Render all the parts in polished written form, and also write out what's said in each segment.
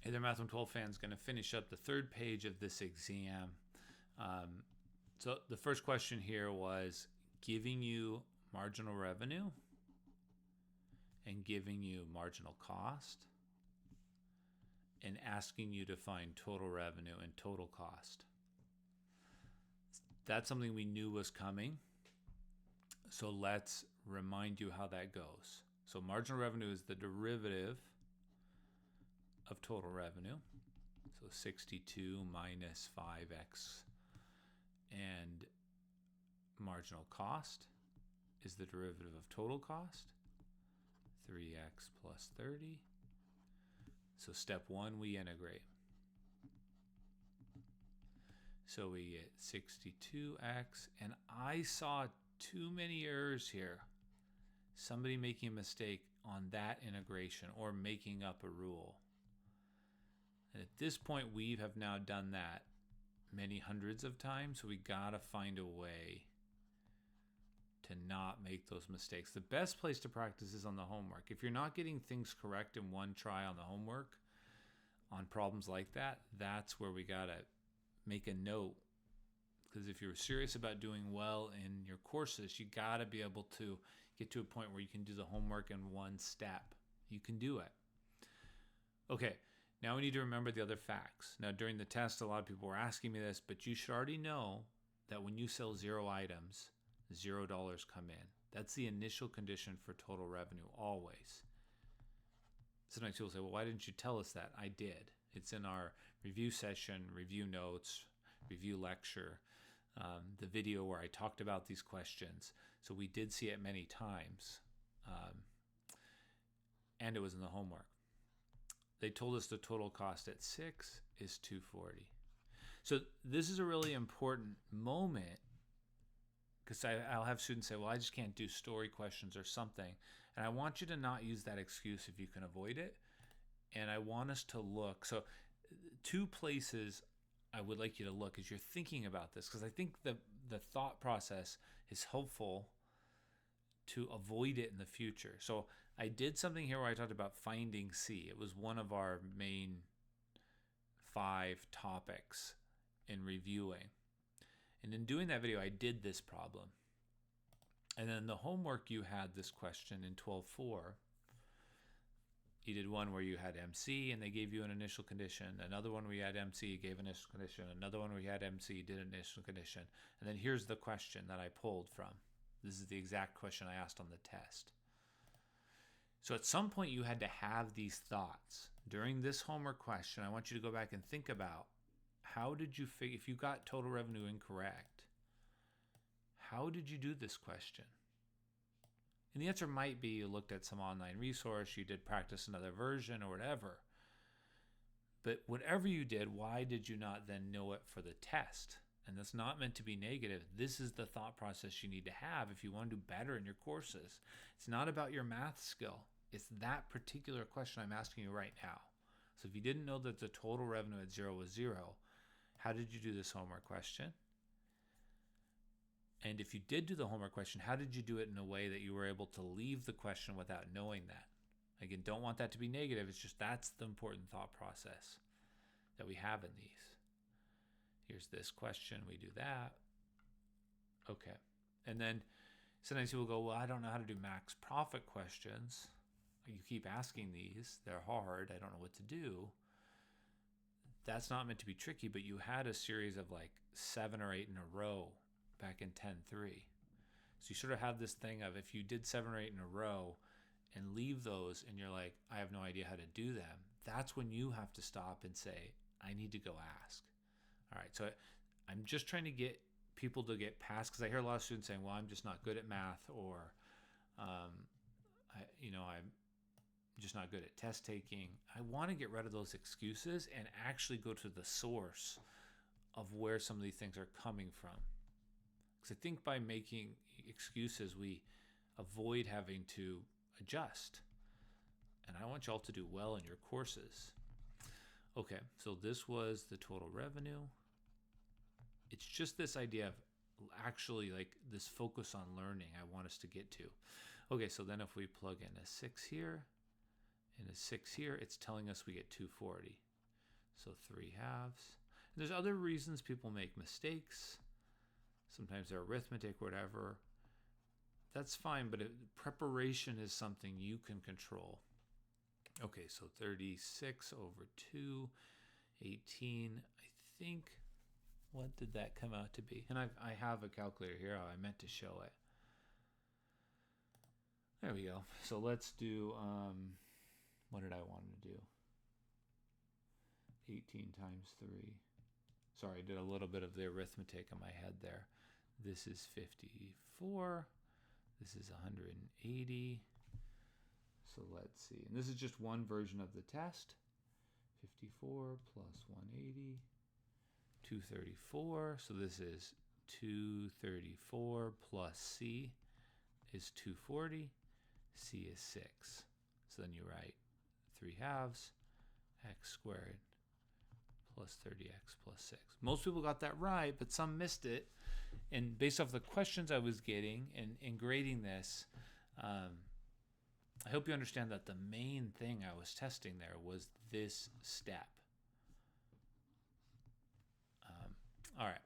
Hey there, Math 112 fans. Going to finish up the third page of this exam. So the first question here was giving you marginal revenue and giving you marginal cost and asking you to find total revenue and total cost. That's something we knew was coming. So let's remind you how that goes. So marginal revenue is the derivative of total revenue. So 62 minus 5x, and marginal cost is the derivative of total cost, 3x plus 30. So step one, we integrate. So we get 62x, and I saw too many errors here. Somebody making a mistake on that integration or making up a rule. And at this point, we have now done that many hundreds of times, so we gotta find a way to not make those mistakes. The best place to practice is on the homework. If you're not getting things correct in one try on the homework, on problems like that, that's where we gotta make a note. Because if you're serious about doing well in your courses, you gotta be able to get to a point where you can do the homework in one step. You can do it. Okay. Now we need to remember the other facts. Now during the test, a lot of people were asking me this, but you should already know that when you sell 0 items, $0 come in. That's the initial condition for total revenue, always. Sometimes people say, well, why didn't you tell us that? I did. It's in our review session, review notes, review lecture, the video where I talked about these questions. So we did see it many times. And it was in the homework. They told us the total cost at 6 is $240. So this is a really important moment, because I'll have students say, well, I just can't do story questions or something. And I want you to not use that excuse if you can avoid it. And I want us to look. So 2 places I would like you to look as you're thinking about this, because I think the thought process is helpful to avoid it in the future. So I did something here where I talked about finding C. It was one of our main 5 topics in reviewing. And in doing that video, I did this problem. And then the homework, you had this question in 12.4. You did one where you had MC and they gave you an initial condition. Another one where you had MC, gave an initial condition. Another one where you had MC, did an initial condition. And then here's the question that I pulled from. This is the exact question I asked on the test. So at some point you had to have these thoughts. During this homework question, I want you to go back and think about, how did you figure, if you got total revenue incorrect, how did you do this question? And the answer might be you looked at some online resource, you did practice another version or whatever. But whatever you did, why did you not then know it for the test? And that's not meant to be negative. This is the thought process you need to have if you want to do better in your courses. It's not about your math skill. It's that particular question I'm asking you right now. So if you didn't know that the total revenue at 0 was 0, how did you do this homework question? And if you did do the homework question, how did you do it in a way that you were able to leave the question without knowing that? Again, don't want that to be negative. It's just that's the important thought process that we have in these. Here's this question, we do that. Okay. And then sometimes people go, well, I don't know how to do max profit questions. You keep asking these, they're hard, I don't know what to do. That's not meant to be tricky, but you had a series of like 7 or 8 in a row back in 10.3. So you sort of have this thing of, if you did 7 or 8 in a row and leave those and you're like, I have no idea how to do them, that's when you have to stop and say, I need to go ask. All right, so I'm just trying to get people to get past, because I hear a lot of students saying, well, I'm just not good at math, or I'm just not good at test taking. I want to get rid of those excuses and actually go to the source of where some of these things are coming from. Because I think by making excuses, we avoid having to adjust. And I want y'all to do well in your courses. Okay, so this was the total revenue. It's just this idea of actually like this focus on learning I want us to get to. Okay, so then if we plug in a 6 here and a 6 here, it's telling us we get 240. So 3/2. There's other reasons people make mistakes. Sometimes they're arithmetic, whatever. That's fine, but preparation is something you can control. Okay, so 36 over 2, 18. I think, what did that come out to be? And I have a calculator here. I meant to show it. There we go. So let's do, what did I want to do? 18 times 3. Sorry, I did a little bit of the arithmetic in my head there. This is 54. This is 180. So let's see. And this is just one version of the test. 54 plus 180. 234. So this is 234 plus C is 240. C is 6. So then you write 3/2 x squared plus 30x plus 6. Most people got that right, but some missed it. And based off the questions I was getting and in grading this, I hope you understand that the main thing I was testing there was this step. All right.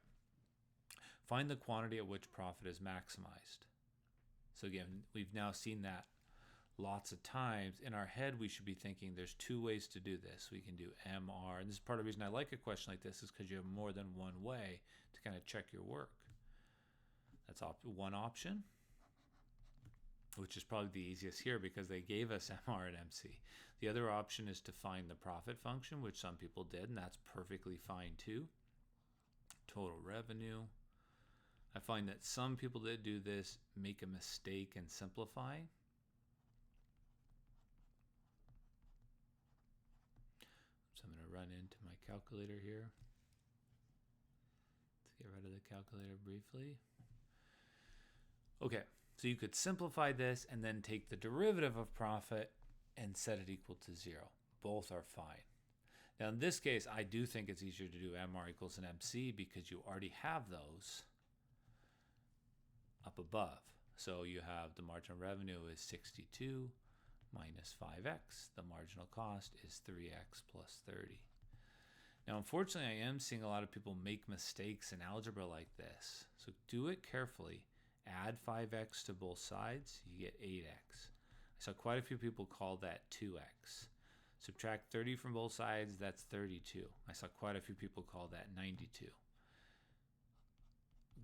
Find the quantity at which profit is maximized. So again, we've now seen that lots of times. In our head, we should be thinking there's two ways to do this. We can do MR. And this is part of the reason I like a question like this is because you have more than one way to kind of check your work. That's one option, which is probably the easiest here because they gave us MR and MC. The other option is to find the profit function, which some people did, and that's perfectly fine too. Total revenue. I find that some people that do this make a mistake in simplifying. So I'm going to run into my calculator here. Let's get rid of the calculator briefly. Okay, so you could simplify this and then take the derivative of profit and set it equal to 0. Both are fine. Now in this case, I do think it's easier to do MR equals an MC because you already have those up above. So you have the marginal revenue is 62 minus 5x. The marginal cost is 3x plus 30. Now, unfortunately, I am seeing a lot of people make mistakes in algebra like this. So do it carefully. Add 5x to both sides, you get 8x. I saw quite a few people call that 2x. Subtract 30 from both sides, that's 32. I saw quite a few people call that 92.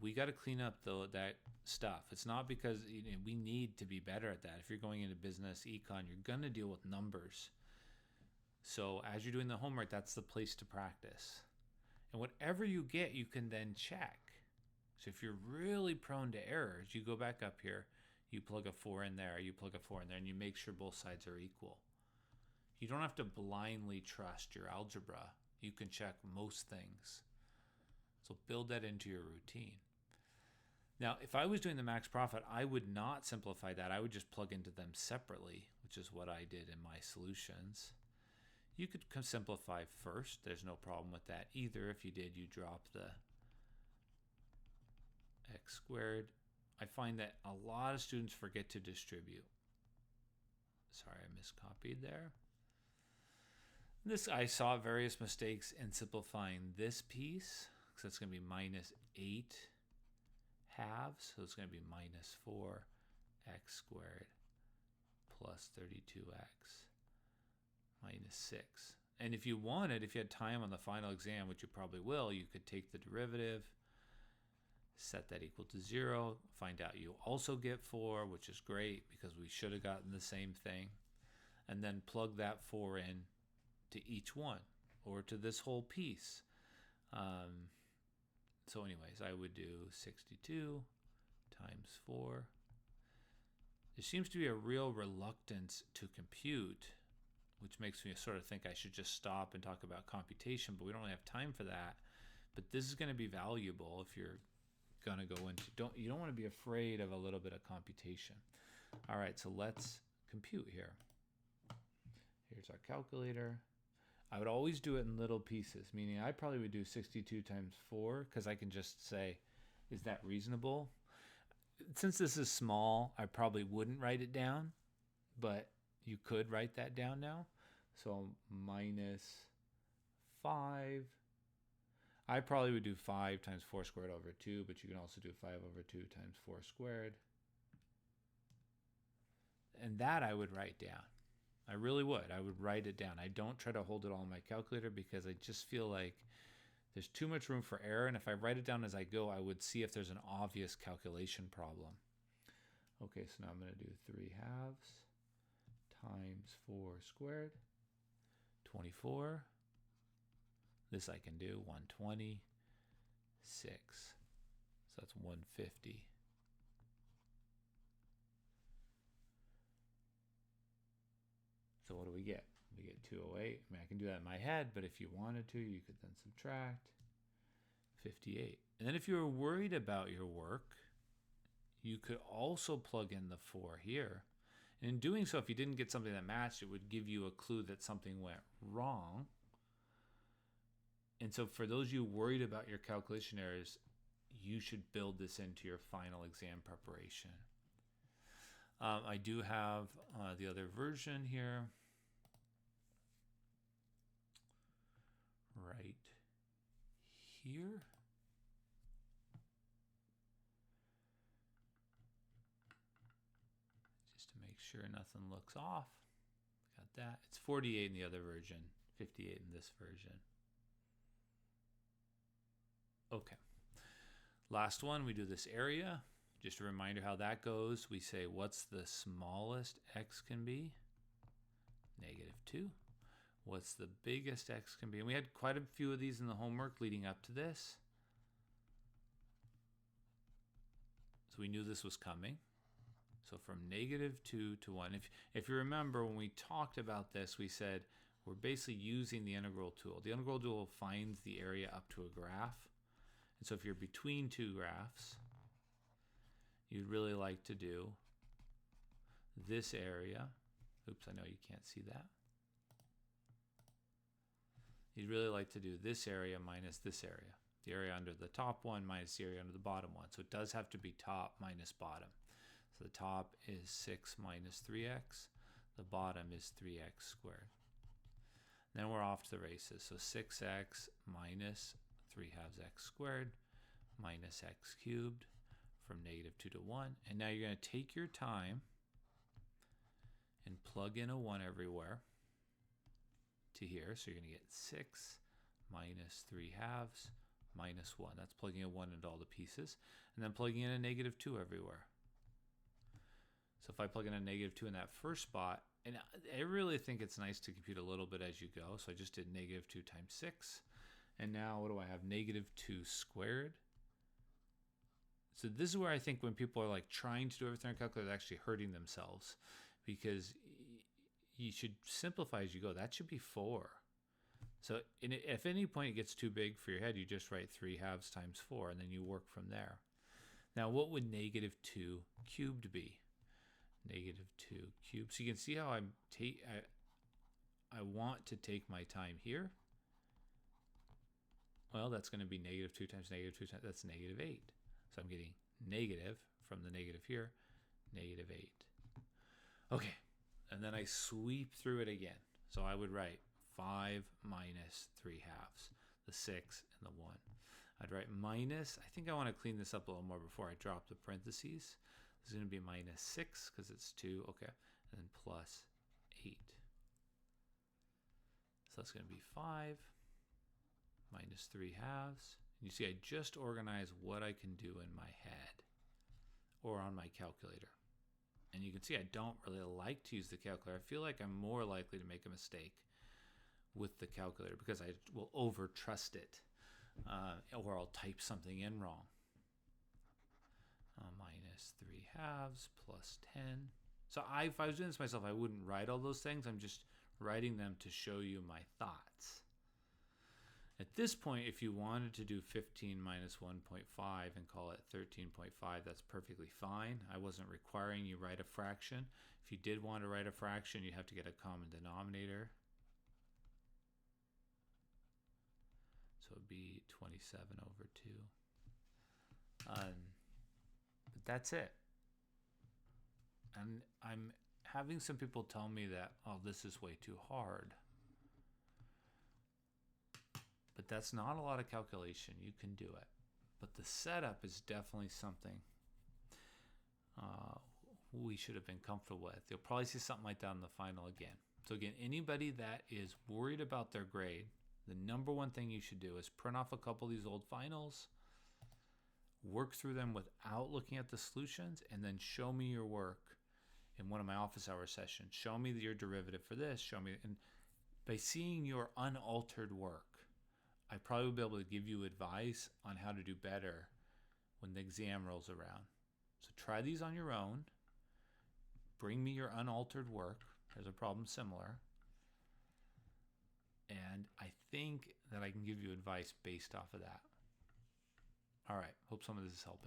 We got to clean up that stuff. It's not because we need to be better at that. If you're going into business, econ, you're going to deal with numbers. So as you're doing the homework, that's the place to practice. And whatever you get, you can then check. So if you're really prone to errors, you go back up here, you plug a 4 in there, you plug a 4 in there, and you make sure both sides are equal. You don't have to blindly trust your algebra. You can check most things. So build that into your routine. Now, if I was doing the max profit, I would not simplify that. I would just plug into them separately, which is what I did in my solutions. You could simplify first. There's no problem with that either. If you did, you drop the x squared. I find that a lot of students forget to distribute. Sorry, I miscopied there. I saw various mistakes in simplifying this piece, because that's going to be minus 8 halves, so it's going to be minus 4x squared plus 32x minus 6. And if you wanted, if you had time on the final exam, which you probably will, you could take the derivative, set that equal to 0, find out you also get 4, which is great because we should have gotten the same thing, and then plug that 4 in to each one or to this whole piece. So anyways, I would do 62 times 4. There seems to be a real reluctance to compute, which makes me sort of think I should just stop and talk about computation, but we don't really have time for that. But this is going to be valuable if you're going to go into, you don't want to be afraid of a little bit of computation. All right, so let's compute here. Here's our calculator. I would always do it in little pieces, meaning I probably would do 62 times 4 because I can just say, is that reasonable? Since this is small, I probably wouldn't write it down, but you could write that down now. So minus 5. I probably would do 5 times 4 squared over 2, but you can also do 5 over 2 times 4 squared. And that I would write down. I really would. I would write it down. I don't try to hold it all in my calculator because I just feel like there's too much room for error. And if I write it down as I go, I would see if there's an obvious calculation problem. Okay, so now I'm going to do 3 halves times 4 squared, 24. This I can do, 120, 6. So that's 150. So what do we get? We get 208. I mean, I can do that in my head, but if you wanted to, you could then subtract 58. And then if you were worried about your work, you could also plug in the 4 here. And in doing so, if you didn't get something that matched, it would give you a clue that something went wrong. And so for those of you worried about your calculation errors, you should build this into your final exam preparation. I do have the other version here. Right here. Just to make sure nothing looks off. Got that. It's 48 in the other version, 58 in this version. Okay. Last one, we do this area. Just a reminder how that goes. We say, what's the smallest x can be? -2. What's the biggest x can be? And we had quite a few of these in the homework leading up to this. So we knew this was coming. So from -2 to 1. If you remember, when we talked about this, we said we're basically using the integral tool. The integral tool finds the area up to a graph. And so if you're between two graphs, you'd really like to do this area. Oops, I know you can't see that. You'd really like to do this area minus this area. The area under the top one minus the area under the bottom one. So it does have to be top minus bottom. So the top is 6 minus 3x. The bottom is 3x squared. Then we're off to the races. So 6x minus 3 halves x squared minus x cubed from -2 to 1. And now you're going to take your time and plug in a 1 everywhere to here. So you're going to get 6 minus 3 halves minus 1. That's plugging a 1 into all the pieces. And then plugging in a -2 everywhere. So if I plug in a -2 in that first spot, and I really think it's nice to compute a little bit as you go. So I just did -2 times 6. And now what do I have? -2 squared. So this is where I think when people are like trying to do everything on a calculator, they're actually hurting themselves, because you should simplify as you go. That should be 4. So if at any point it gets too big for your head, you just write 3 halves times 4, and then you work from there. Now, what would -2 cubed be? -2 cubed. So you can see how I want to take my time here. Well, that's going to be -2 times -2 times, that's -8. So I'm getting negative from the negative here, -8. Okay, and then I sweep through it again. So I would write 5 minus 3 halves, the 6 and the 1. I'd write minus, I think I want to clean this up a little more before I drop the parentheses. This is going to be -6 because it's 2, okay, and then plus 8. So that's going to be 5 minus 3 halves. You see, I just organize what I can do in my head or on my calculator. And you can see I don't really like to use the calculator. I feel like I'm more likely to make a mistake with the calculator because I will over trust it, or I'll type something in wrong. Minus 3 halves plus 10. So if I was doing this myself, I wouldn't write all those things. I'm just writing them to show you my thoughts. At this point, if you wanted to do 15 minus 1.5 and call it 13.5, that's perfectly fine. I wasn't requiring you write a fraction. If you did want to write a fraction, you have to get a common denominator. So it would be 27 over 2. But that's it. And I'm having some people tell me that, oh, this is way too hard. but that's not a lot of calculation. You can do it. But the setup is definitely something we should have been comfortable with. You'll probably see something like that in the final again. So again, anybody that is worried about their grade, the number one thing you should do is print off a couple of these old finals, work through them without looking at the solutions, and then show me your work in one of my office hour sessions. Show me your derivative for this, show me, and by seeing your unaltered work, I probably will be able to give you advice on how to do better when the exam rolls around. So try these on your own. Bring me your unaltered work. There's a problem similar. And I think that I can give you advice based off of that. All right. Hope some of this is helping.